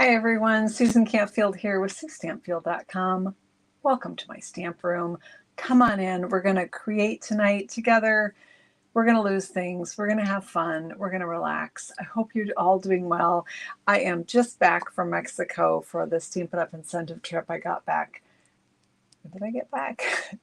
Hi everyone, Susan Campfield here with SueStampfield.com. Welcome to my stamp room. Come on in. We're going to create tonight together. We're going to lose things. We're going to have fun. We're going to relax. I hope you're all doing well. I am just back from Mexico for the Stampin' Up! Incentive trip. I got back. When did I get back?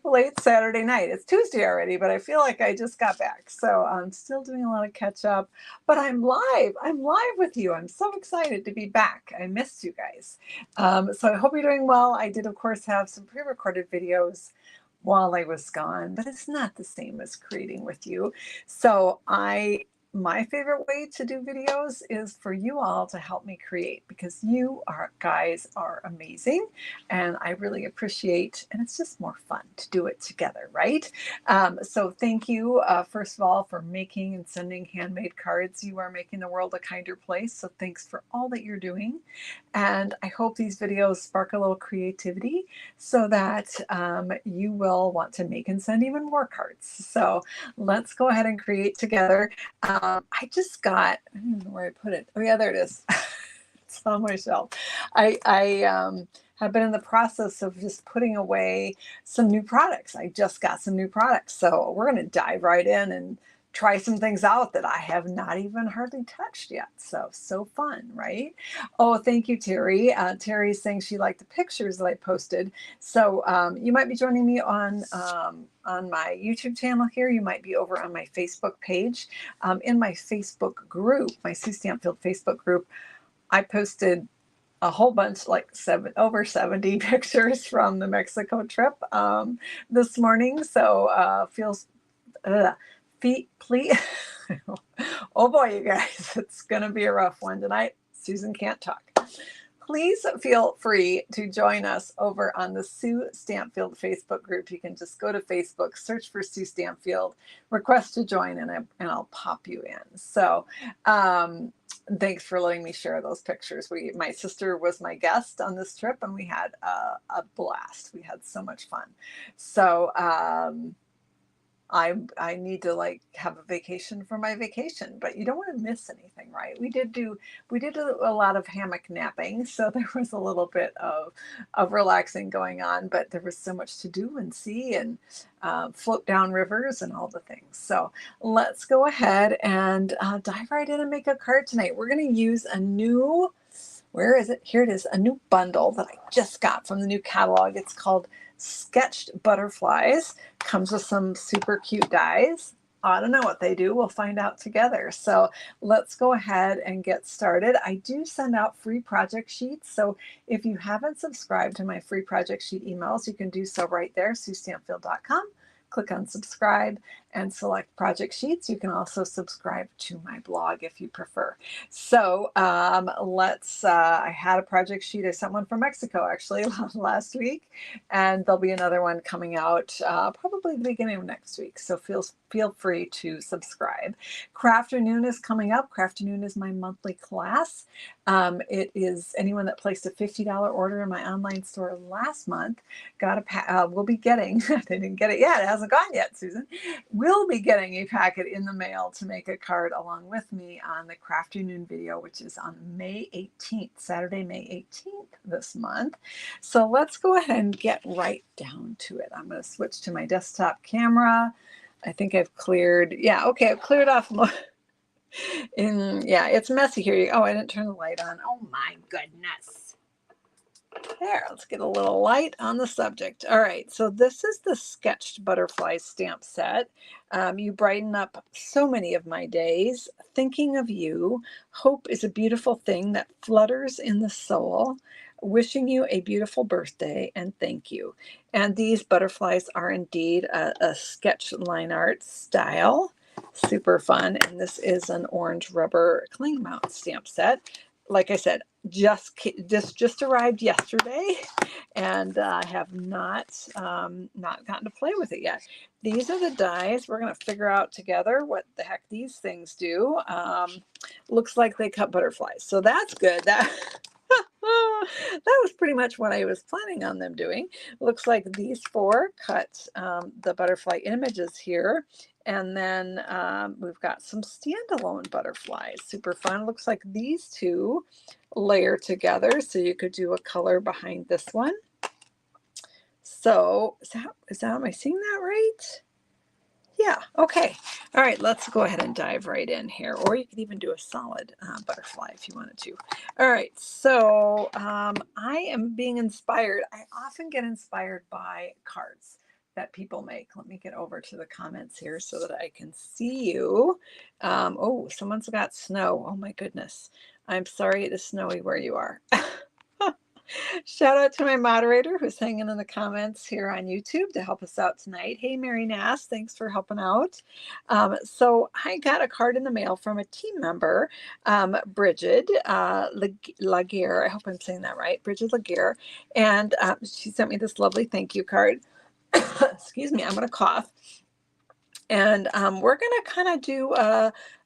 Late Saturday night. It's Tuesday already, but I feel like I just got back. So I'm still doing a lot of catch up, but I'm live. I'm live with you. I'm so excited to be back. I missed you guys. So I hope you're doing well. I did, of course, have some pre-recorded videos while I was gone, but it's not the same as creating with you. So my favorite way to do videos is for you all to help me create, because you guys are amazing and I really appreciate, and it's just more fun to do it together, right? So thank you, first of all, for making and sending handmade cards. You are making the world a kinder place. So thanks for all that you're doing. And I hope these videos spark a little creativity so that you will want to make and send even more cards. So let's go ahead and create together. I just got, I don't know where I put it. Oh yeah, there it is. It's on my shelf. I have been in the process of just putting away some new products. I just got some new products. So we're going to dive right in and try some things out that I have not even hardly touched yet. So fun, right? Oh, thank you, Terry. Terry's saying she liked the pictures that I posted. So you might be joining me on my YouTube channel here. You might be over on my Facebook page. In my Facebook group, my Sue Stampfield Facebook group, I posted a whole bunch, like over 70 pictures from the Mexico trip this morning. So please. Oh boy, you guys, it's gonna be a rough one tonight. Susan can't talk. Please feel free to join us over on the Sue Stampfield Facebook group. You can just go to Facebook, search for Sue Stampfield, request to join, and I'll pop you in. So thanks for letting me share those pictures. My sister was my guest on this trip, and we had a blast. We had so much fun. So I need to have a vacation for my vacation, but you don't want to miss anything, right? We did a lot of hammock napping, so there was a little bit of relaxing going on, but there was so much to do and see and float down rivers and all the things. So let's go ahead and dive right in and make a card tonight. We're going to use a new, where is it? Here it is, a new bundle that I just got from the new catalog. It's called Sketched Butterflies. Comes with some super cute dies. I don't know what they do. We'll find out together. So let's go ahead and get started. I do send out free project sheets. So if you haven't subscribed to my free project sheet emails, you can do so right there, SueStampfield.com. Click on subscribe and select project sheets. You can also subscribe to my blog if you prefer. So I had a project sheet. I sent one from Mexico actually last week, and there'll be another one coming out probably the beginning of next week. So feel free to subscribe. Crafternoon is coming up. Crafternoon is my monthly class. It is anyone that placed a $50 order in my online store last month will be getting, they didn't get it yet, it hasn't gone yet, Susan, will be getting a packet in the mail to make a card along with me on the Crafternoon video, which is on May 18th, Saturday, May 18th this month. So let's go ahead and get right down to it. I'm going to switch to my desktop camera. I think I've cleared, I've cleared off. It's messy here. Oh, I didn't turn the light on. Oh my goodness. There, let's get a little light on the subject. All right, so this is the Sketched Butterflies stamp set. You brighten up so many of my days. Thinking of you. Hope is a beautiful thing that flutters in the soul. Wishing you a beautiful birthday, and thank you. And these butterflies are indeed a sketch line art style. Super fun. And this is an orange rubber cling mount stamp set. Like I said, just arrived yesterday, and I have not gotten to play with it yet. These are the dies. We're going to figure out together what the heck these things do. Looks like they cut butterflies, so that's good. That That was pretty much what I was planning on them doing. Looks like these four cut the butterfly images here. And then we've got some standalone butterflies. Super fun. Looks like these two layer together. So you could do a color behind this one. So am I seeing that right? Yeah, okay. All right, let's go ahead and dive right in here. Or you could even do a solid butterfly if you wanted to. All right, so I am being inspired. I often get inspired by cards that people make. Let me get over to the comments here so that I can see you. Oh, someone's got snow. Oh my goodness. I'm sorry it is snowy where you are. Shout out to my moderator who's hanging in the comments here on YouTube to help us out tonight. Hey, Mary Nass, thanks for helping out. So I got a card in the mail from a team member, Bridget Laguerre. I hope I'm saying that right, Bridget Laguerre. And she sent me this lovely thank you card. Excuse me, I'm going to cough. And we're going to kind of do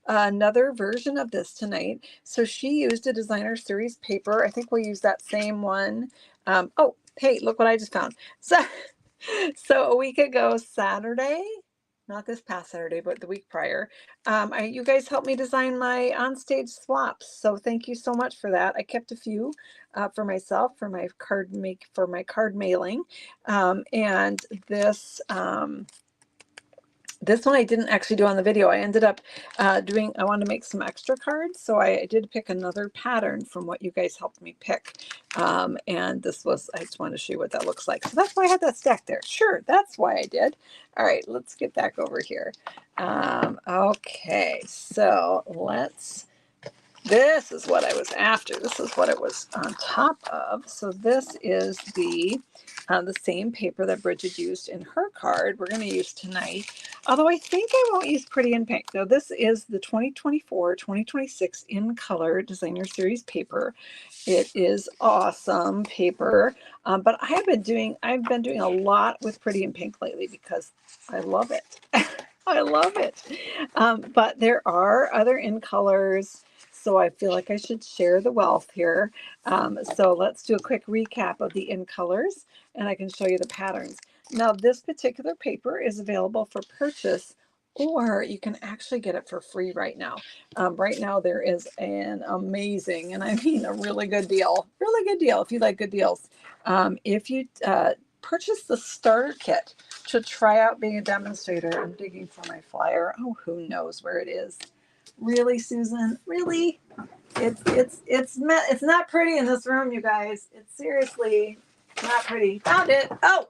another version of this tonight. So she used a designer series paper. I think we'll use that same one. Oh, hey, look what I just found. So a week ago, Saturday, not this past Saturday, but the week prior, you guys helped me design my onstage swaps. So thank you so much for that. I kept a few for myself, for my card mailing. And this one I didn't actually do on the video. I ended up I wanted to make some extra cards. So I did pick another pattern from what you guys helped me pick. And this was, I just wanted to show you what that looks like. So that's why I had that stack there. Sure, that's why I did. All right, let's get back over here. Okay, so this is what I was after. This is what it was on top of. So this is the same paper that Bridget used in her card. We're going to use tonight. Although I think I won't use Pretty in Pink. Now this is the 2024-2026 in color designer series paper. It is awesome paper. But I've been doing a lot with Pretty in Pink lately because I love it. I love it. But there are other in colors. So I feel like I should share the wealth here. So let's do a quick recap of the in colors and I can show you the patterns. Now this particular paper is available for purchase or you can actually get it for free right now. Right now there is an amazing, and I mean a really good deal if you like good deals. If you purchase the starter kit to try out being a demonstrator, I'm digging for my flyer. Oh, who knows where it is. Really, Susan? Really? It's not pretty in this room, you guys. It's seriously not pretty. Found it. Oh,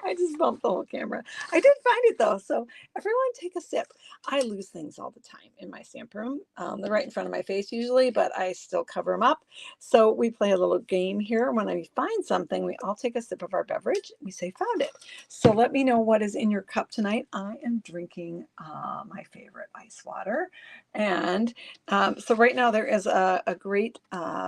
I just bumped the whole camera. I did find it though. So everyone take a sip. I lose things all the time in my stamp room. They're right in front of my face usually, but I still cover them up. So we play a little game here. When I find something, we all take a sip of our beverage. We say found it. So let me know what is in your cup tonight. I am drinking my favorite ice water. And so right now there is a great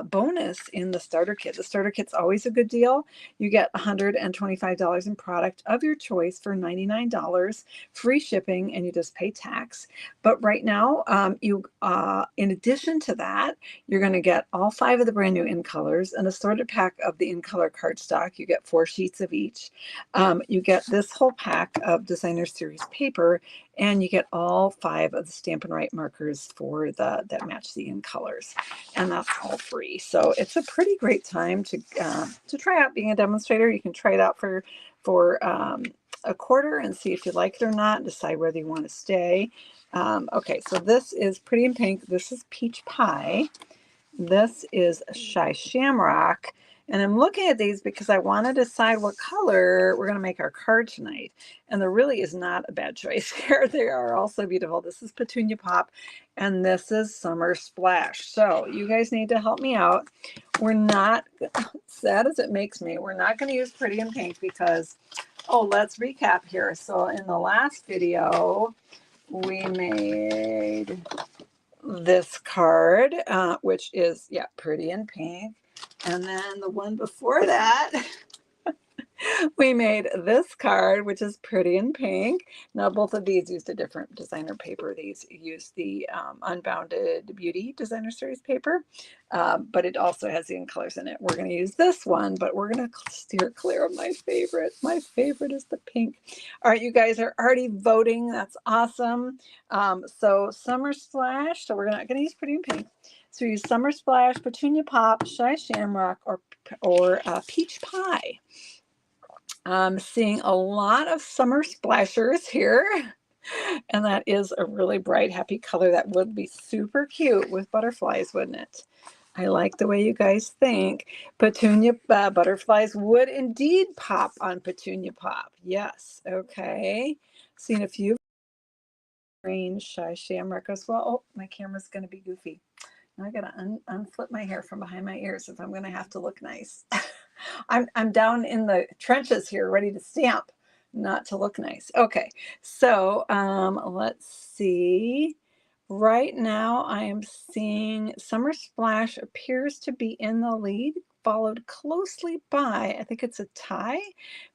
bonus in the starter kit. The starter kit's always a good deal. You get $125 in product of your choice for $99, free shipping, and you just pay tax. But right now, in addition to that, you're going to get all 5 of the brand new in colors and a starter pack of the in color cardstock. You get 4 sheets of each. You get this whole pack of designer series paper, and you get all 5 of the Stampin' Write markers for that match the in colors, and that's all free. So it's a pretty great time to try out being a demonstrator. You can try it out for a quarter and see if you like it or not, decide whether you want to stay. Okay, so this is Pretty in Pink. This is Peach Pie. This is Shy Shamrock. And I'm looking at these because I want to decide what color we're going to make our card tonight. And there really is not a bad choice here. They are also beautiful. This is Petunia Pop and this is Summer Splash. So you guys need to help me out. We're not, sad as it makes me, we're not going to use Pretty in Pink because, let's recap here. So in the last video, we made this card, which is, Pretty in Pink. And then the one before that, We made this card, which is pretty in pink. Now, both of these used a different designer paper. These used the Unbounded Beauty Designer Series paper, but it also has the in colors in it. We're going to use this one, but we're going to steer clear of my favorite. My favorite is the pink. All right, you guys are already voting. That's awesome. So Summer Splash. So we're not going to use Pretty in Pink. So we use Summer Splash, Petunia Pop, Shy Shamrock, or Peach Pie. I'm seeing a lot of summer splashers here, and that is a really bright, happy color that would be super cute with butterflies, wouldn't it? I like the way you guys think. Petunia butterflies would indeed pop on Petunia Pop. Yes, okay. Seen a few green Shy Shamrock as well. Oh, my camera's going to be goofy. Now I got to unflip my hair from behind my ears if I'm going to have to look nice. I'm down in the trenches here, ready to stamp, not to look nice. Okay, so let's see. Right now I am seeing Summer Splash appears to be in the lead, followed closely by, I think it's a tie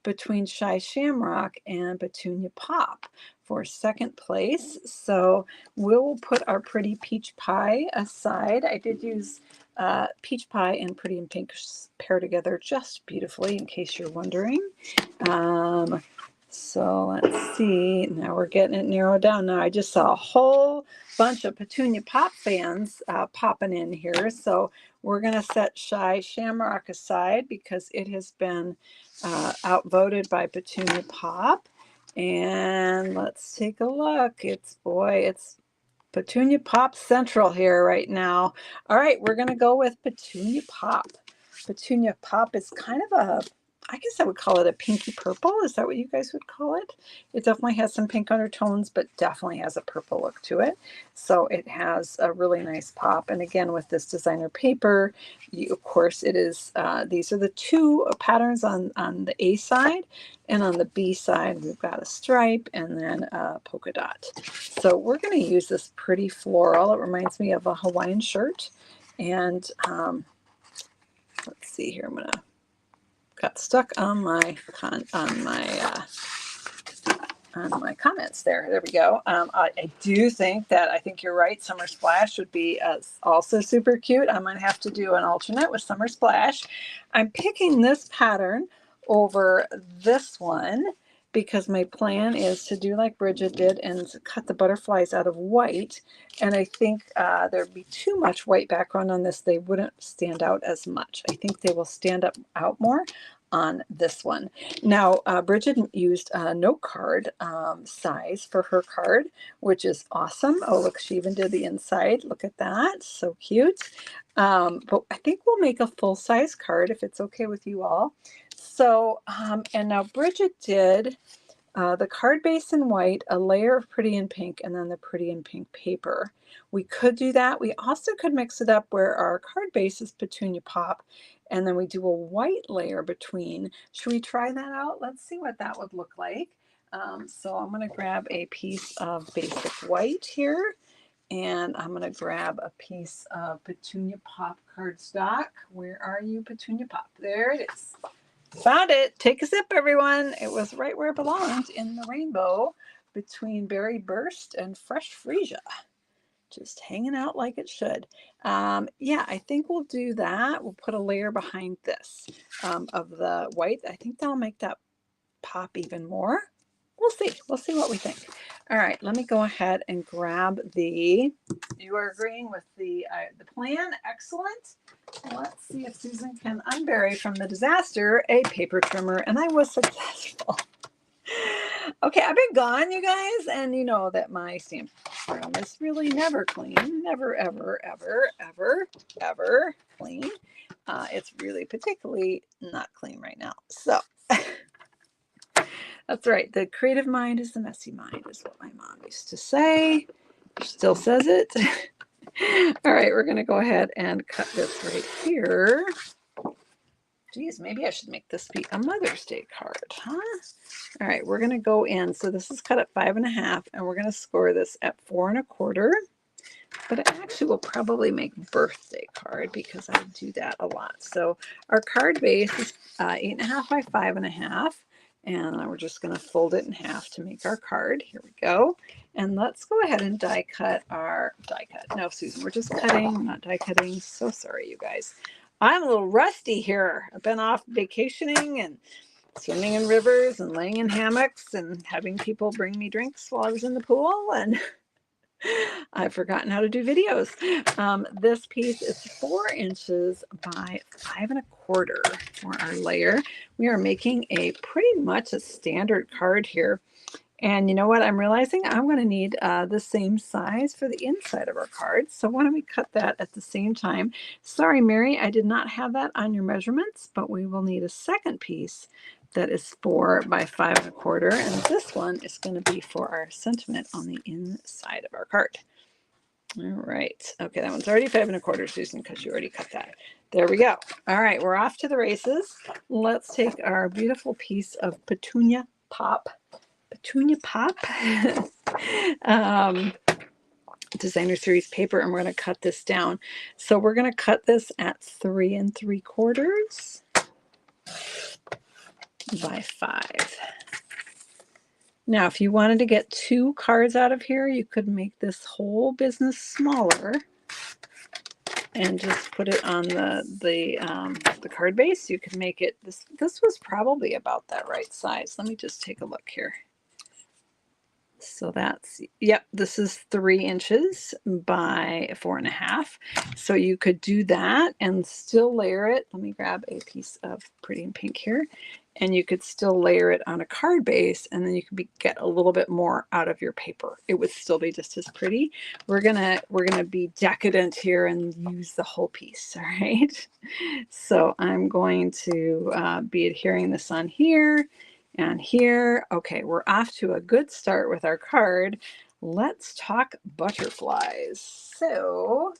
between Shy Shamrock and Petunia Pop for second place. So we'll put our Pretty Peach Pie aside. I did use Peach Pie and Pretty in Pink pair together just beautifully, in case you're wondering. So let's see. Now we're getting it narrowed down. Now I just saw a whole bunch of Petunia Pop fans popping in here. So we're going to set Shy Shamrock aside because it has been outvoted by Petunia Pop. And let's take a look. It's Petunia Pop Central here right now. All right, we're going to go with Petunia Pop. Petunia Pop is kind of a, I guess I would call it a pinky purple. Is that what you guys would call it? It definitely has some pink undertones, but definitely has a purple look to it. So it has a really nice pop. And again, with this designer paper, of course, it is, these are the two patterns on the A side. And on the B side, we've got a stripe and then a polka dot. So we're going to use this pretty floral. It reminds me of a Hawaiian shirt. And let's see here. I'm going to got stuck on my comments there. There we go. I do think that I think you're right. Summer Splash would be also super cute. I might have to do an alternate with Summer Splash. I'm picking this pattern over this one because my plan is to do like Bridget did and cut the butterflies out of white. And I think there'd be too much white background on this. They wouldn't stand out as much. I think they will stand out more on this one. Now, Bridget used a note card size for her card, which is awesome. Oh, look, she even did the inside. Look at that. So cute. But I think we'll make a full-size card if it's okay with you all. So, and now Bridget did the card base in white, a layer of Pretty in Pink, and then the Pretty in Pink paper. We could do that. We also could mix it up where our card base is Petunia Pop, and then we do a white layer between. Should we try that out? Let's see what that would look like. So I'm going to grab a piece of basic white here, and I'm going to grab a piece of Petunia Pop cardstock. Where are you, Petunia Pop? There it is. Found it. Take a sip, everyone. It was right where it belonged in the rainbow between Berry Burst and Fresh Freesia. Just hanging out like it should. Yeah, I think we'll do that. We'll put a layer behind this of the white. I think that'll make that pop even more. We'll see. We'll see what we think. All right, let me go ahead and grab the, you are agreeing with the plan. Excellent. Let's see if Susan can unbury from the disaster a paper trimmer, and I was successful. Okay, I've been gone, you guys, and you know that my stamp room is really never clean. Never, ever, ever, ever, ever clean. It's really particularly not clean right now. So that's right. The creative mind is the messy mind, is what my mom used to say. Still says it. All right, we're going to go ahead and cut this right here. Geez, maybe I should make this be a Mother's Day card, huh? All right, we're going to go in. So this is cut at 5.5, and we're going to score this at 4 1/4. but it actually will probably make birthday card because I do that a lot. So our card base is 8.5 by 5.5, and we're just going to fold it in half to make our card. Here we go. And let's go ahead and die cut our die cut. No, Susan, we're just cutting, we're not die cutting. So sorry, you guys. I'm a little rusty here. I've been off vacationing and swimming in rivers and laying in hammocks and having people bring me drinks while I was in the pool, and I've forgotten how to do videos. This piece is 4 inches by 5.25 for our layer. We are making a pretty much a standard card here. And you know what? I'm realizing I'm going to need the same size for the inside of our card. So why don't we cut that at the same time? Sorry, Mary, I did not have that on your measurements, but we will need a second piece that is 4 by 5.25. And this one is going to be for our sentiment on the inside of our card. All right. Okay, that one's already 5.25, Susan, because you already cut that. There we go. All right, we're off to the races. Let's take our beautiful piece of Petunia Pop. Petunia Pop designer series paper, and we're going to cut this down. So we're going to cut this at 3 3/4 by 5. Now, if you wanted to get 2 cards out of here, you could make this whole business smaller and just put it on the card base. You could make it this was probably about that right size. Let me just take a look here. So that's, yep, this is 3 inches by 4.5. So you could do that and still layer it. Let me grab a piece of Pretty in Pink here. And you could still layer it on a card base, and then you could get a little bit more out of your paper. It would still be just as pretty. We're gonna be decadent here and use the whole piece, all right? So I'm going to be adhering this on here and here. Okay, we're off to a good start with our card. Let's talk butterflies. So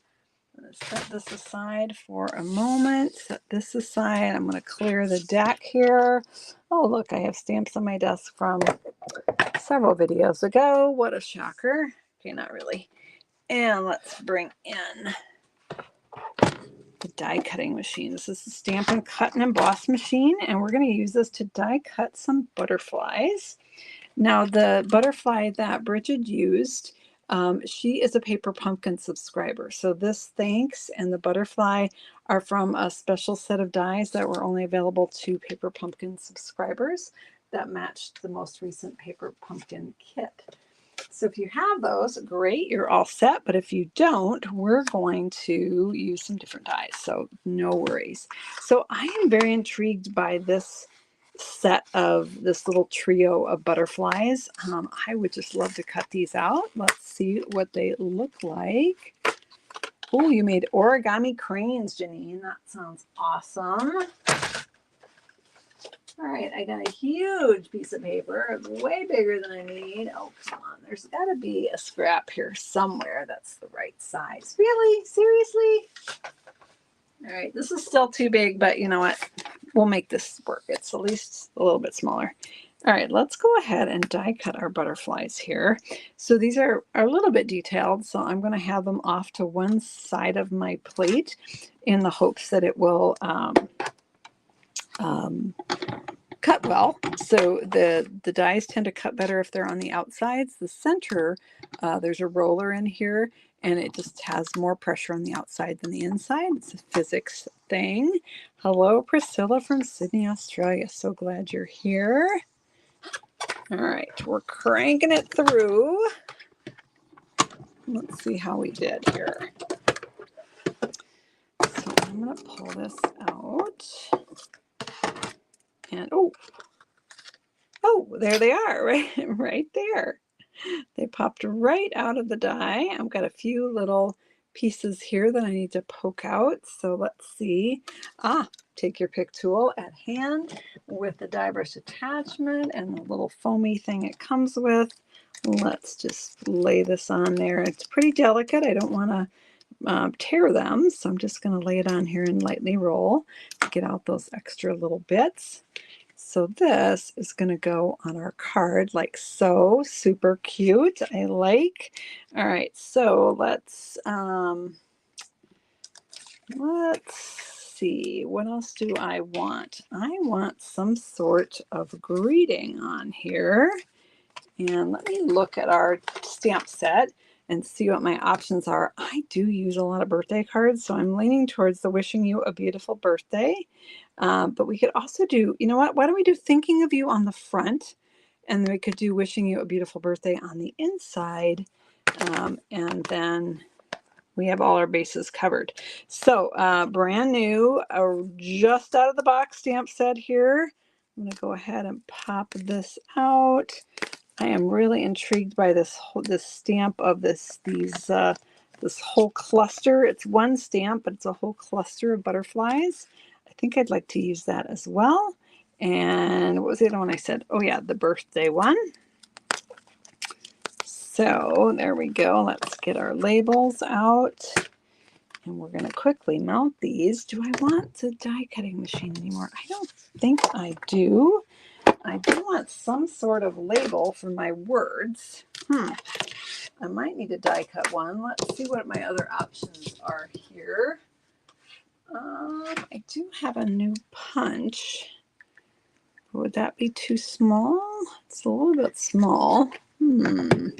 I'm going to set this aside for a moment. Set this aside. I'm going to clear the deck here. Oh, look, I have stamps on my desk from several videos ago. What a shocker. Okay, not really. And let's bring in the die cutting machine. This is the Stampin' Cut and Emboss machine, and we're going to use this to die cut some butterflies. Now, the butterfly that Bridget used, she is a Paper Pumpkin subscriber. So this thanks and the butterfly are from a special set of dies that were only available to Paper Pumpkin subscribers that matched the most recent Paper Pumpkin kit. So if you have those, great, you're all set. But if you don't, we're going to use some different dies. So no worries. So I am very intrigued by this set of this little trio of butterflies. I would just love to cut these out. Let's see what they look like. Oh, you made origami cranes, Janine. That sounds awesome. All right, I got a huge piece of paper. It's way bigger than I need. Oh, come on. There's got to be a scrap here somewhere that's the right size. Really? Seriously? All right, this is still too big, but you know what? We'll make this work. It's at least a little bit smaller. All right, let's go ahead and die cut our butterflies here. So these are a little bit detailed, so I'm going to have them off to one side of my plate in the hopes that it will cut well. So the dies tend to cut better if they're on the outsides. The center, there's a roller in here, and it just has more pressure on the outside than the inside. It's a physics thing. Hello, Priscilla from Sydney, Australia. So glad you're here. All right, we're cranking it through. Let's see how we did here. So I'm going to pull this out. And oh, there they are, right there. They popped right out of the die. I've got a few little pieces here that I need to poke out. So let's see. Take your pick tool at hand with the die brush attachment and the little foamy thing it comes with. Let's just lay this on there. It's pretty delicate. I don't want to tear them, so I'm just going to lay it on here and lightly roll to get out those extra little bits. So this is going to go on our card like so. Super cute. I like. All right, so let's see. What else do I want? I want some sort of greeting on here. And let me look at our stamp set and see what my options are. I do use a lot of birthday cards, so I'm leaning towards the wishing you a beautiful birthday. But we could also do, you know what? Why don't we do thinking of you on the front? And then we could do wishing you a beautiful birthday on the inside. And then we have all our bases covered. So brand new, just out of the box stamp set here. I'm going to go ahead and pop this out. I am really intrigued by this stamp of this whole cluster. It's one stamp, but it's a whole cluster of butterflies. I think I'd like to use that as well. And what was the other one I said? Oh yeah, the birthday one. So there we go. Let's get our labels out. And we're going to quickly mount these. Do I want the die cutting machine anymore? I don't think I do. I do want some sort of label for my words. I might need a die cut one. Let's see what my other options are here. I do have a new punch. Would that be too small? It's a little bit small. The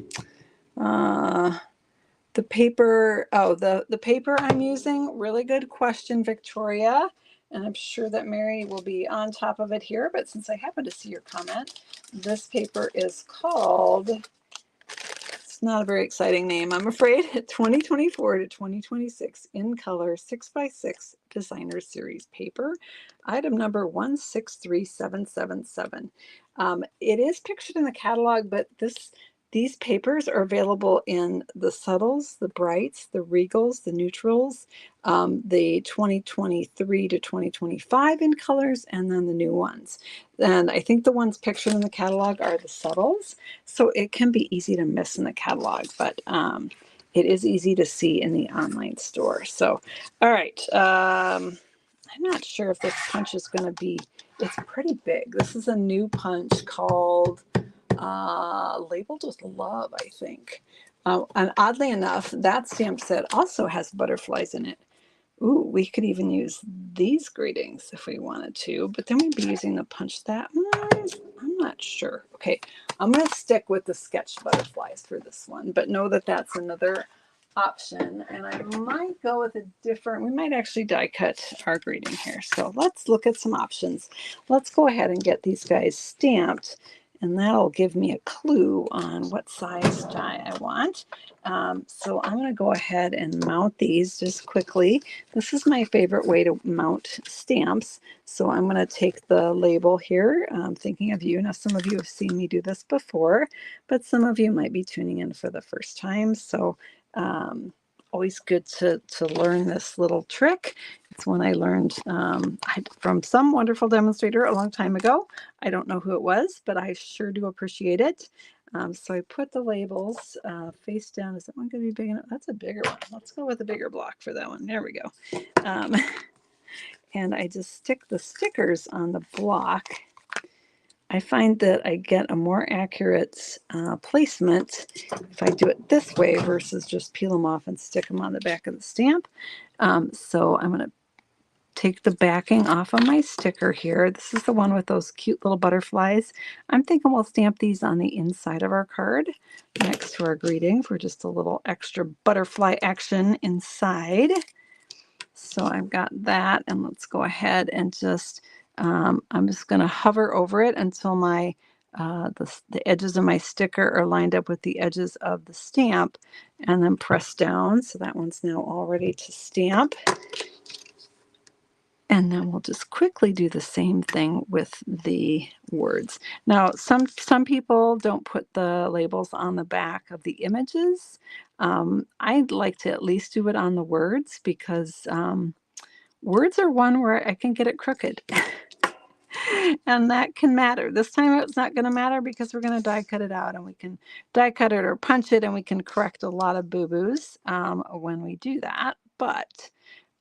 paper, the paper I'm using, really good question, Victoria. And I'm sure that Mary will be on top of it here. But since I happen to see your comment, this paper is called, it's not a very exciting name, I'm afraid, 2024 to 2026 in color 6x6 designer series paper, item number 163777. It is pictured in the catalog, but these papers are available in the subtles, the brights, the regals, the neutrals, the 2023 to 2025 in colors, and then the new ones. And I think the ones pictured in the catalog are the subtles, so it can be easy to miss in the catalog, but it is easy to see in the online store. So, all right. I'm not sure if this punch is going to be, it's pretty big. This is a new punch called labeled with love, I think. And oddly enough, that stamp set also has butterflies in it. Ooh, we could even use these greetings if we wanted to, but then we'd be using the punch that. I'm not sure. Okay, I'm going to stick with the sketch butterflies for this one, but know that that's another option. And I might go with a different, we might actually die cut our greeting here. So let's look at some options. Let's go ahead and get these guys stamped, and that'll give me a clue on what size die I want. So I'm going to go ahead and mount these just quickly. This is my favorite way to mount stamps. So I'm going to take the label here, thinking of you. Now, some of you have seen me do this before, but some of you might be tuning in for the first time. So always good to learn this little trick. It's one I learned from some wonderful demonstrator a long time ago. I don't know who it was, but I sure do appreciate it. So I put the labels face down. Is that one going to be big enough? That's a bigger one. Let's go with a bigger block for that one. There we go. And I just stick the stickers on the block. I find that I get a more accurate placement if I do it this way versus just peel them off and stick them on the back of the stamp. So I'm going to take the backing off of my sticker here. This is the one with those cute little butterflies. I'm thinking we'll stamp these on the inside of our card next to our greeting for just a little extra butterfly action inside. So I've got that, and let's go ahead and just, I'm just going to hover over it until my the edges of my sticker are lined up with the edges of the stamp, and then press down. So that one's now all ready to stamp. And then we'll just quickly do the same thing with the words. Now, some people don't put the labels on the back of the images. I'd like to at least do it on the words, because words are one where I can get it crooked. And that can matter. This time it's not going to matter because we're going to die cut it out, and we can die cut it or punch it, and we can correct a lot of boo-boos when we do that. But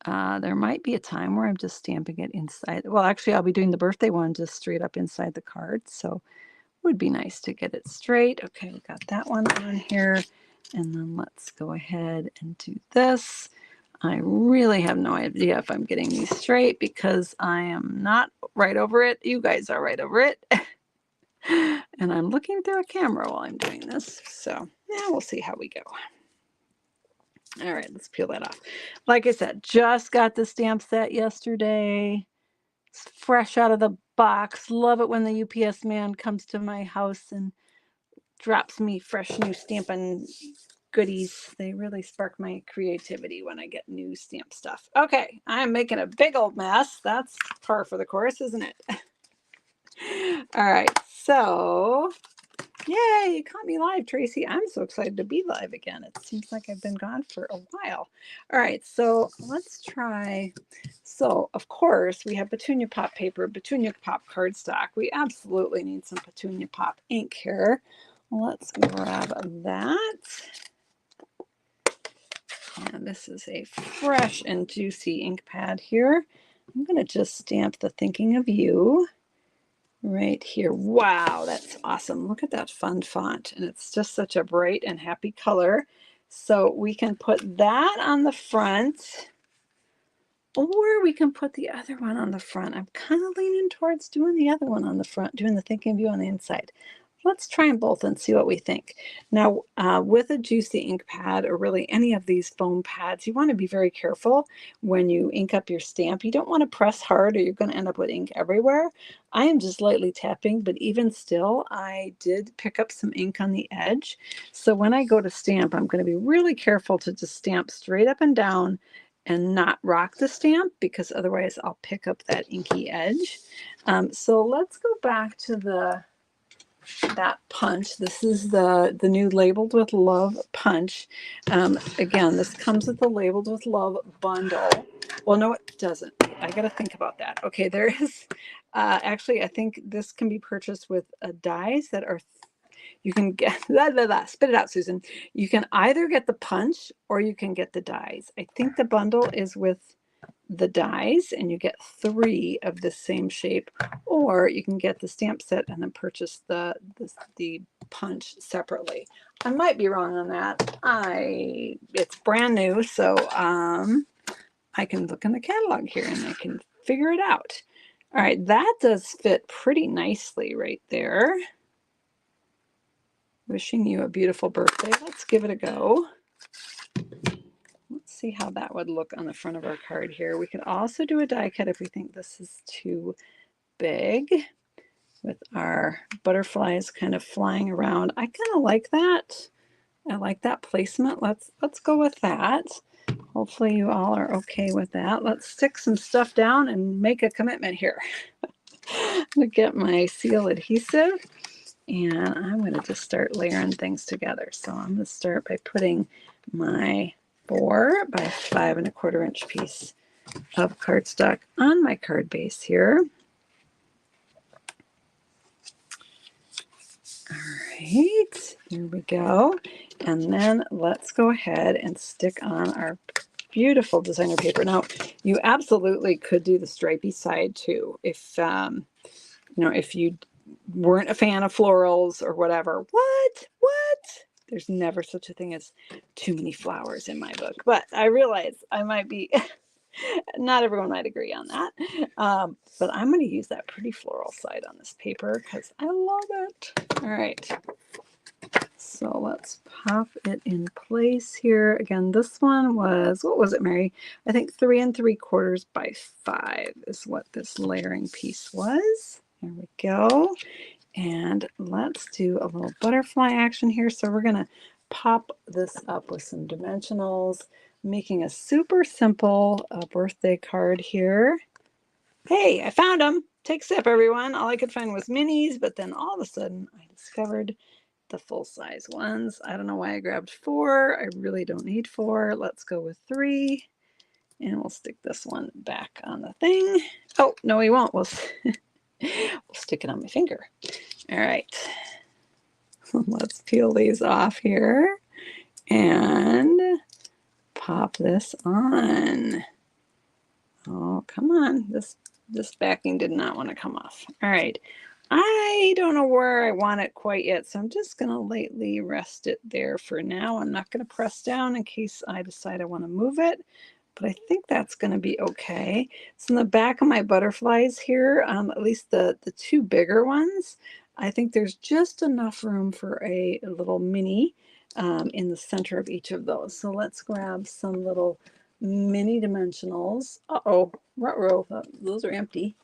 There might be a time where I'm just stamping it inside. Well, actually, I'll be doing the birthday one just straight up inside the card. So it would be nice to get it straight. Okay, we got that one on here. And then let's go ahead and do this. I really have no idea if I'm getting these straight because I am not right over it. You guys are right over it. And I'm looking through a camera while I'm doing this. So yeah, we'll see how we go. All right, let's peel that off. Like I said, just got the stamp set yesterday. It's fresh out of the box. Love it when the UPS man comes to my house and drops me fresh new stamping goodies. They really spark my creativity when I get new stamp stuff. Okay, I'm making a big old mess. That's par for the course, isn't it? All right, so yay, you caught me live, Tracy. I'm so excited to be live again. It seems like I've been gone for a while. All right, so let's try. So, of course, we have Petunia Pop paper, Petunia Pop cardstock. We absolutely need some Petunia Pop ink here. Let's grab that. And this is a fresh and juicy ink pad here. I'm going to just stamp the Thinking of You right here. Wow, that's awesome. Look at that fun font. And it's just such a bright and happy color. So we can put that on the front, or we can put the other one on the front. I'm kind of leaning towards doing the other one on the front, doing the Thinking of You on the inside. Let's try them both and see what we think. Now, with a juicy ink pad, or really any of these foam pads, you want to be very careful when you ink up your stamp. You don't want to press hard or you're going to end up with ink everywhere. I am just lightly tapping, but even still, I did pick up some ink on the edge. So when I go to stamp, I'm going to be really careful to just stamp straight up and down and not rock the stamp, because otherwise I'll pick up that inky edge. So let's go back to that punch. This is the new Labeled with Love punch. Again, this comes with the Labeled with Love bundle. Well, no, it doesn't. I got to think about that. Okay, there is actually, I think this can be purchased with dies that are, you can get, spit it out, Susan. You can either get the punch or you can get the dies. I think the bundle is with the dies and you get 3 of the same shape, or you can get the stamp set and then purchase the punch separately. I might be wrong on that. It's brand new, so I can look in the catalog here and I can figure it out. All right, that does fit pretty nicely right there. Wishing you a beautiful birthday. Let's give it a go. Let's see how that would look on the front of our card here. We could also do a die cut if we think this is too big, with our butterflies kind of flying around. I kind of like that. I like that placement. Let's go with that. Hopefully you all are okay with that. Let's stick some stuff down and make a commitment here. I'm going to get my seal adhesive and I'm going to just start layering things together. So I'm going to start by putting my 4 by 5 1/4 inch piece of cardstock on my card base here. All right, here we go. And then let's go ahead and stick on our beautiful designer paper. Now, you absolutely could do the stripy side too, if if you weren't a fan of florals or whatever. What? There's never such a thing as too many flowers in my book. But I realize I might be, not everyone might agree on that. But I'm going to use that pretty floral side on this paper because I love it. All right. So let's pop it in place here. Again, this one was, what was it, Mary? I think 3 3/4 by 5 is what this layering piece was. There we go. And let's do a little butterfly action here. So we're going to pop this up with some dimensionals, making a super simple birthday card here. Hey, I found them. Take a sip, everyone. All I could find was minis, but then all of a sudden I discovered the full-size ones. I don't know why I grabbed 4. I really don't need 4. Let's go with 3. And we'll stick this one back on the thing. Oh, no, we won't. We'll stick it on my finger. All right. Let's peel these off here and pop this on. come on. This backing did not want to come off. All right. I don't know where I want it quite yet, so I'm just going to lightly rest it there for now. I'm not going to press down in case I decide I want to move it, but I think that's going to be okay. So in the back of my butterflies here, at least the two bigger ones, I think there's just enough room for a little mini in the center of each of those. So let's grab some little mini dimensionals. Uh-oh, ruh-roh, those are empty.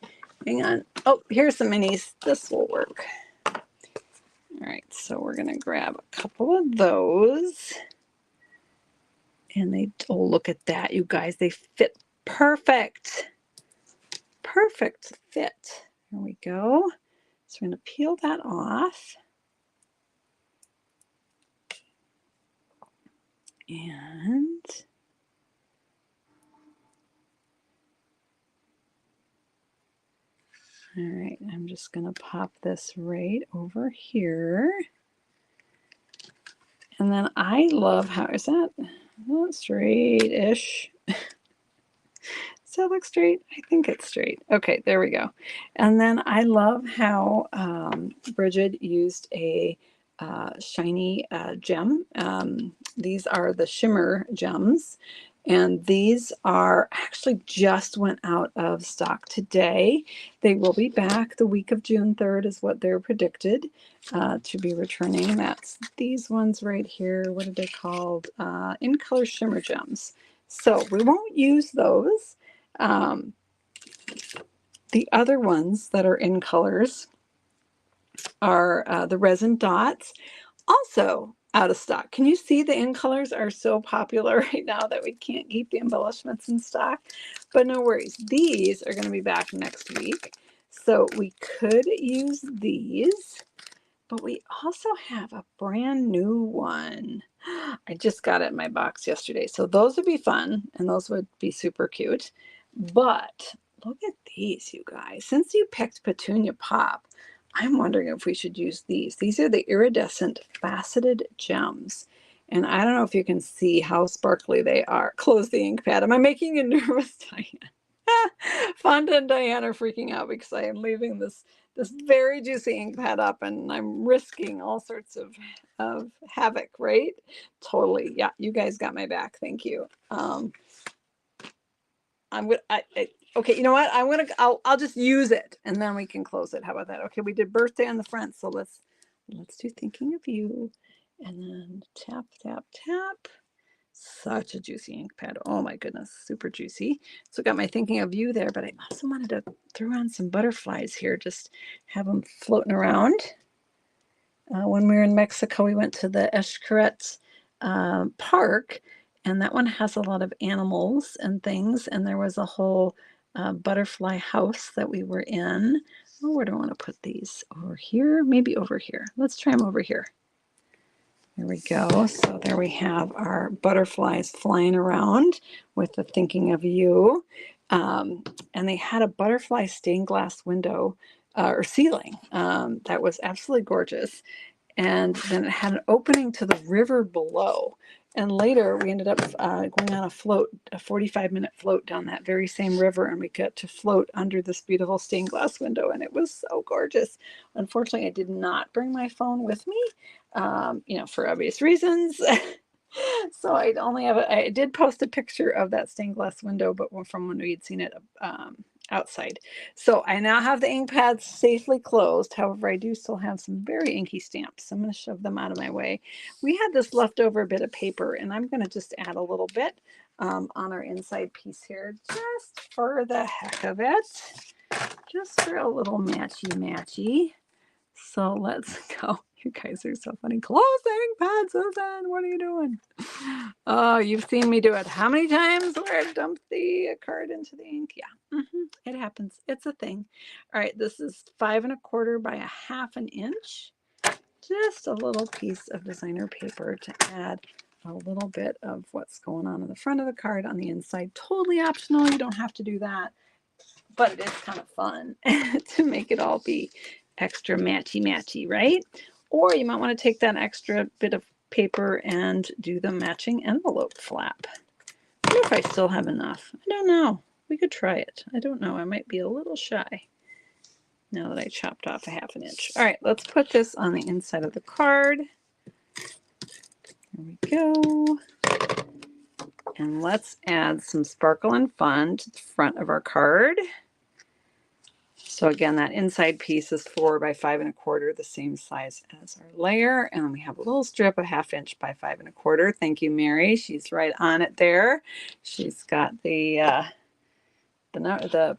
Hang on. Oh, here's some minis. This will work. All right, so we're going to grab a couple of those. And they, oh, look at that, you guys. They fit perfect. Perfect fit. There we go. So we're going to peel that off. And all right, I'm just going to pop this right over here. And then I love how, is that straight-ish? Does that look straight? I think it's straight. Okay, there we go. And then I love how Bridget used a shiny gem. These are the shimmer gems. And these are actually just went out of stock today. They will be back the week of June 3rd is what they're predicted to be returning. That's these ones right here. What are they called? In color shimmer gems. So we won't use those. The other ones that are in colors are the resin dots, also out of stock. Can you see the in colors are so popular right now that we can't keep the embellishments in stock? But no worries, these are going to be back next week. So we could use these, but we also have a brand new one. I just got it in my box yesterday. So those would be fun and those would be super cute. But look at these, you guys. Since you picked Petunia Pop, I'm wondering if we should use these. These are the iridescent faceted gems. And I don't know if you can see how sparkly they are. Close the ink pad. Am I making you nervous, Diane? Fonda and Diane are freaking out because I am leaving this very juicy ink pad up and I'm risking all sorts of havoc, right? Totally. Yeah, you guys got my back. Thank you. Okay, you know what? I'll just use it and then we can close it. How about that? Okay, we did birthday on the front, so let's do thinking of you, and then tap, tap, tap. Such a juicy ink pad. Oh my goodness, super juicy. So got my thinking of you there, but I also wanted to throw on some butterflies here, just have them floating around. When we were in Mexico, we went to the Xcaret park, and that one has a lot of animals and things, and there was a whole butterfly house that we were in. Oh, where do I want to put these? Over here? Maybe over here. Let's try them over here. There we go. So there we have our butterflies flying around with the thinking of you. And they had a butterfly stained glass window or ceiling that was absolutely gorgeous. And then it had an opening to the river below. And later we ended up going on a float, a 45-minute float down that very same river, and we got to float under this beautiful stained glass window, and it was so gorgeous. Unfortunately, I did not bring my phone with me, for obvious reasons. So I only have I did post a picture of that stained glass window, but from when we had seen it outside. So I now have the ink pads safely closed. However, I do still have some very inky stamps. I'm going to shove them out of my way. We had this leftover bit of paper, and I'm going to just add a little bit on our inside piece here, just for the heck of it, just for a little matchy. So let's go. You guys are so funny. Close the ink pad, Susan. What are you doing? Oh, you've seen me do it. How many times where I've dumped the card into the ink? Yeah, it happens. It's a thing. All right, this is 5 1/4 by 1/2 inch. Just a little piece of designer paper to add a little bit of what's going on in the front of the card on the inside. Totally optional. You don't have to do that. But it is kind of fun to make it all be extra matchy, right? Or you might want to take that extra bit of paper and do the matching envelope flap. I wonder if I still have enough. I don't know. We could try it. I don't know. I might be a little shy now that I chopped off a 1/2 inch. All right, let's put this on the inside of the card. There we go. And let's add some sparkle and fun to the front of our card. So again, that inside piece is 4 by 5 1/4, the same size as our layer. And we have a little strip, a 1/2 inch by 5 1/4. Thank you, Mary. She's right on it there. She's got the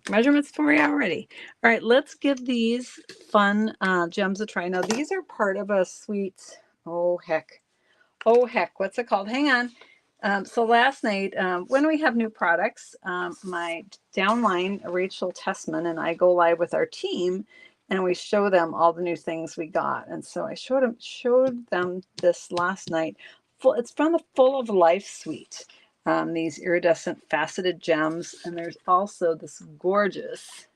measurements for you already. All right, let's give these fun gems a try. Now, these are part of a sweet, oh heck, what's it called? Hang on. So last night, when we have new products, my downline, Rachel Tessman, and I go live with our team, and we show them all the new things we got. And so I showed them this last night. It's from the Full of Life suite. These iridescent faceted gems, and there's also this gorgeous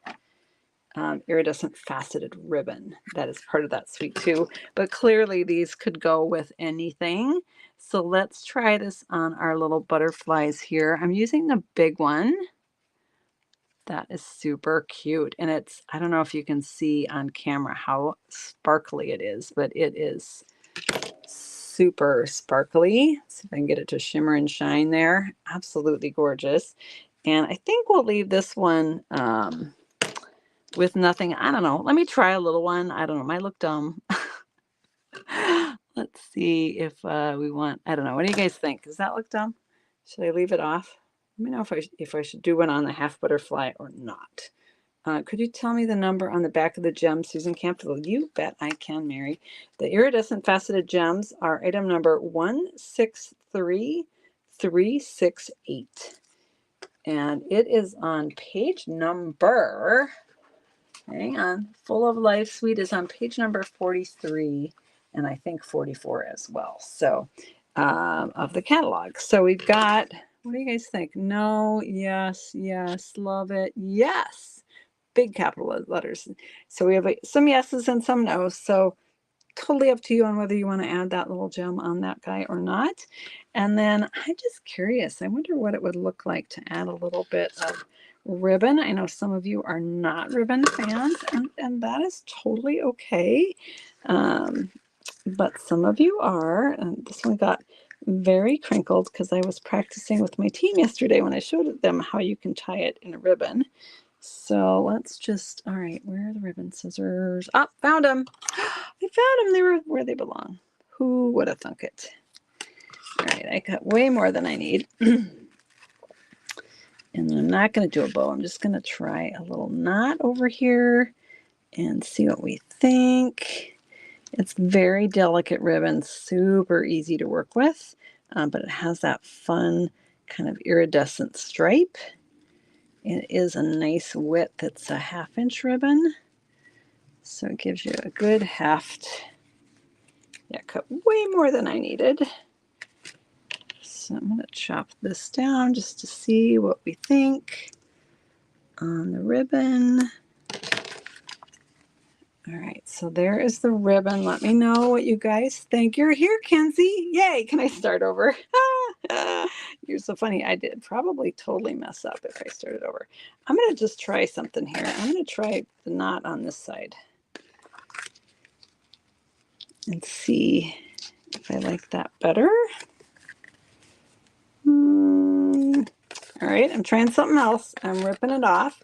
iridescent faceted ribbon that is part of that suite too. But clearly these could go with anything. So let's try this on our little butterflies here. I'm using the big one. That is super cute. And it's, I don't know if you can see on camera how sparkly it is, but it is super sparkly. See if I can get it to shimmer and shine there. Absolutely gorgeous. And I think we'll leave this one with nothing. I don't know. Let me try a little one. I don't know. Might look dumb. Let's see if we want, I don't know. What do you guys think? Does that look dumb? Should I leave it off? Let me know if I should do one on the half butterfly or not. Could you tell me the number on the back of the gem, Susan Campbell? You bet I can, Mary. The iridescent faceted gems are item number 163368. And it is on page number, hang on, Full of Life Suite is on page number 43, and I think 44 as well. So of the catalog. So we've got, what do you guys think? No, yes, yes, love it, yes. Big capital letters. So we have some yeses and some no's. So totally up to you on whether you want to add that little gem on that guy or not. And then I'm just curious. I wonder what it would look like to add a little bit of ribbon. I know some of you are not ribbon fans, and that is totally okay. But some of you are. And this one got very crinkled because I was practicing with my team yesterday when I showed them how you can tie it in a ribbon. So let's just, all right, where are the ribbon scissors? Oh, found them. I found them. They were where they belong. Who would have thunk it? All right, I got way more than I need. And I'm not going to do a bow. I'm just going to try a little knot over here and see what we think. It's very delicate ribbon, super easy to work with, but it has that fun kind of iridescent stripe. It is a nice width. It's a 1/2 inch ribbon. So it gives you a good heft. Yeah, cut way more than I needed. So I'm going to chop this down just to see what we think on the ribbon. All right, so there is the ribbon. Let me know what you guys think. You're here, Kenzie. Yay, can I start over? You're so funny. I did probably totally mess up if I started over. I'm going to just try something here. I'm going to try the knot on this side and see if I like that better. All right, I'm trying something else. I'm ripping it off.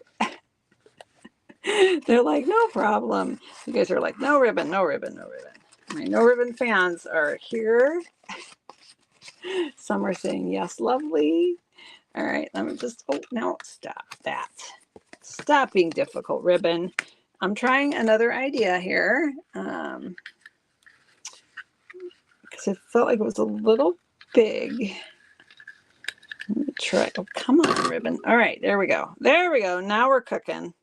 They're like, no problem. You guys are like, no ribbon, no ribbon, no ribbon. My no ribbon fans are here. Some are saying, yes, lovely. All right, let me just, oh, no, stop that. Stop being difficult, ribbon. I'm trying another idea here. Because it felt like it was a little big. Let me try. Oh, come on, ribbon. All right, there we go. There we go. Now we're cooking.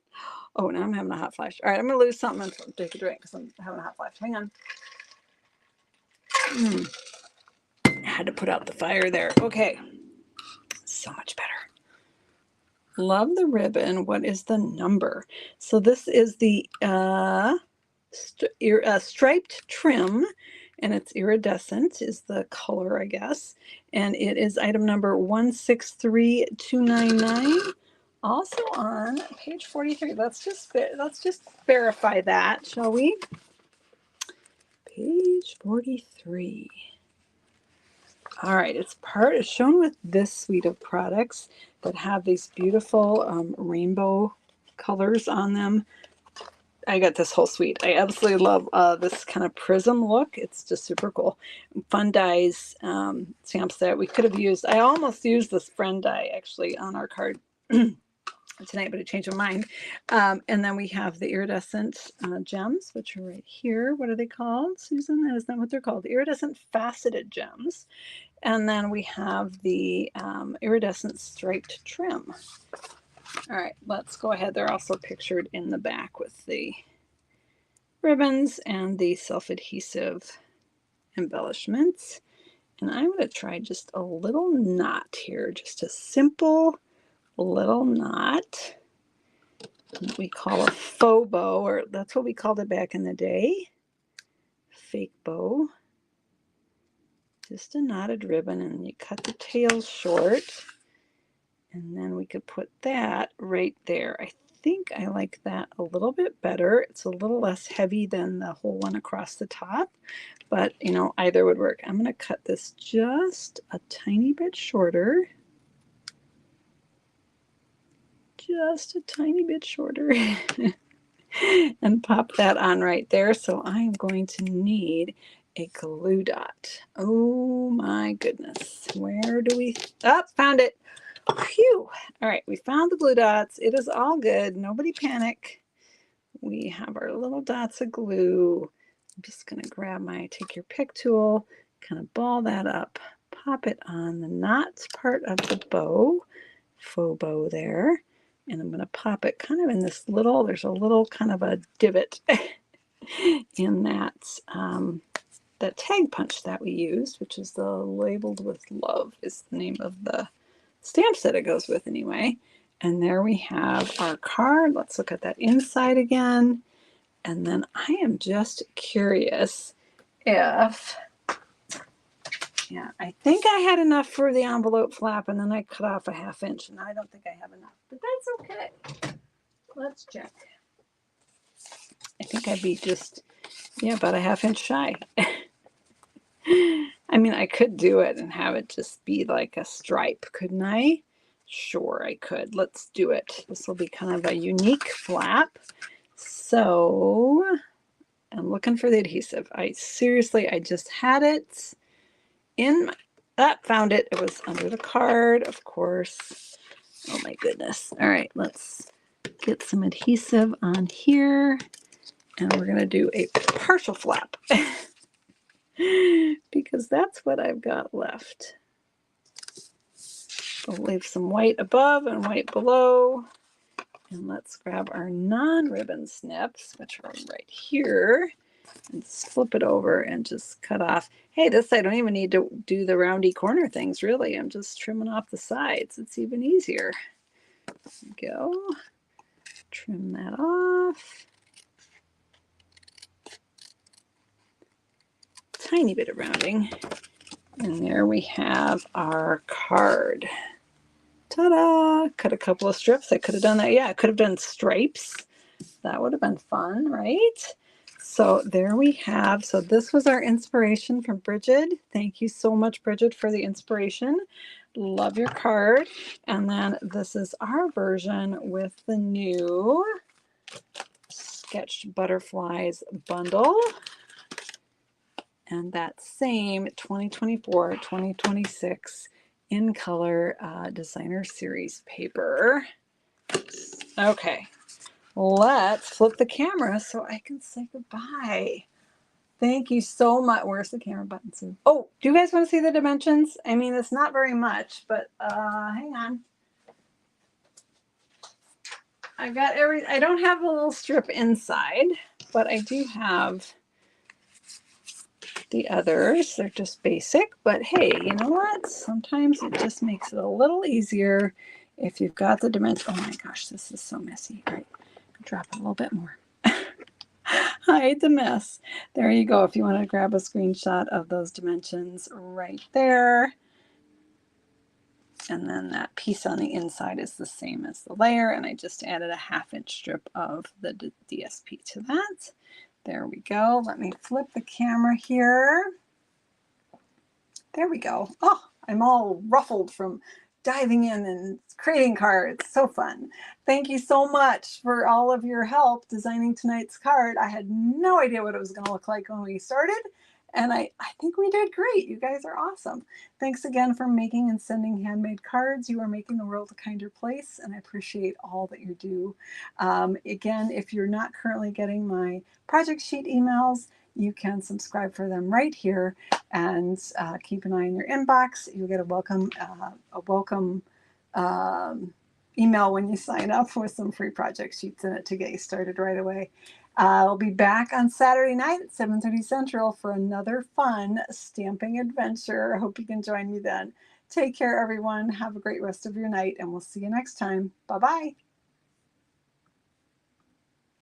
Oh, now I'm having a hot flash. All right, I'm going to lose something and take a drink because I'm having a hot flash. Hang on. I had to put out the fire there. Okay. So much better. Love the ribbon. What is the number? So this is the striped trim, and it's iridescent is the color, I guess. And it is item number 163299. Also on page 43. Let's just verify that, shall we? Page 43. All right, it's shown with this suite of products that have these beautiful rainbow colors on them. I got this whole suite. I absolutely love this kind of prism look. It's just super cool. Fun dies stamp set. We could have used, I almost used this friend die actually on our card tonight, but I changed my mind. And then we have the iridescent gems, which are right here. What are they called, Susan? That is not what they're called. Iridescent faceted gems. And then we have the iridescent striped trim. All right, let's go ahead. They're also pictured in the back with the ribbons and the self-adhesive embellishments. And I'm going to try just a little knot here, just a simple little knot that we call a faux bow, or that's what we called it back in the day, fake bow. Just a knotted ribbon, and you cut the tail short. And then we could put that right there. I think I like that a little bit better. It's a little less heavy than the whole one across the top, but you know, either would work. I'm going to cut this just a tiny bit shorter. Just a tiny bit shorter. And pop that on right there. So I am going to need a glue dot. Oh my goodness. Where do we, oh, found it. Phew. All right, we found the glue dots. It is all good. Nobody panic. We have our little dots of glue. I'm just going to grab my take your pick tool, kind of ball that up, pop it on the knots part of the bow, faux bow there. And I'm going to pop it kind of in this little, there's a little kind of a divot in that, that tag punch that we used, which is the Labeled with Love is the name of the stamp set it goes with anyway. And there we have our card. Let's look at that inside again. And then I am just curious if, yeah, I think I had enough for the envelope flap, and then I cut off a 1/2 inch, and I don't think I have enough, but that's okay. Let's check. I think I'd be just, yeah, about a 1/2 inch shy. I mean, I could do it and have it just be like a stripe, couldn't I? Sure, I could. Let's do it. This will be kind of a unique flap. So I'm looking for the adhesive. I just had it in my, found it. It was under the card, of course. Oh my goodness. All right, let's get some adhesive on here. And we're going to do a partial flap. Because that's what I've got left. We'll leave some white above and white below. And let's grab our non-ribbon snips, which are right here, and flip it over and just cut off. Hey, this I don't even need to do the roundy corner things, really. I'm just trimming off the sides. It's even easier. There we go. Trim that off. Tiny bit of rounding. And there we have our card. Ta-da! Cut a couple of strips. I could have done that. Yeah, I could have done stripes. That would have been fun, right? So there we have. So this was our inspiration from Bridget. Thank you so much, Bridget, for the inspiration. Love your card. And then this is our version with the new Sketched Butterflies bundle. And that same 2024-2026 in color designer series paper. Okay, let's flip the camera so I can say goodbye. Thank you so much. Where's the camera button, Sue? Oh, do you guys want to see the dimensions? I mean, it's not very much, but hang on. I've got I don't have a little strip inside, but I do have the others. They're just basic, but hey, you know what? Sometimes it just makes it a little easier if you've got the dimensions. Oh my gosh, this is so messy. All right, drop it a little bit more. Hide the mess. There you go. If you want to grab a screenshot of those dimensions right there. And then that piece on the inside is the same as the layer, and I just added a 1/2 inch strip of the DSP to that. There we go. Let me flip the camera here. There we go. Oh, I'm all ruffled from diving in and creating cards. So fun. Thank you so much for all of your help designing tonight's card. I had no idea what it was going to look like when we started, and I think we did great. You guys are awesome. Thanks again for making and sending handmade cards. You are making the world a kinder place, and I appreciate all that you do. Again, if you're not currently getting my project sheet emails, you can subscribe for them right here, and keep an eye on your inbox. You'll get a welcome email when you sign up with some free project sheets in it to get you started right away. I'll be back on Saturday night at 7:30 Central for another fun stamping adventure. I hope you can join me then. Take care, everyone. Have a great rest of your night, and we'll see you next time. Bye-bye.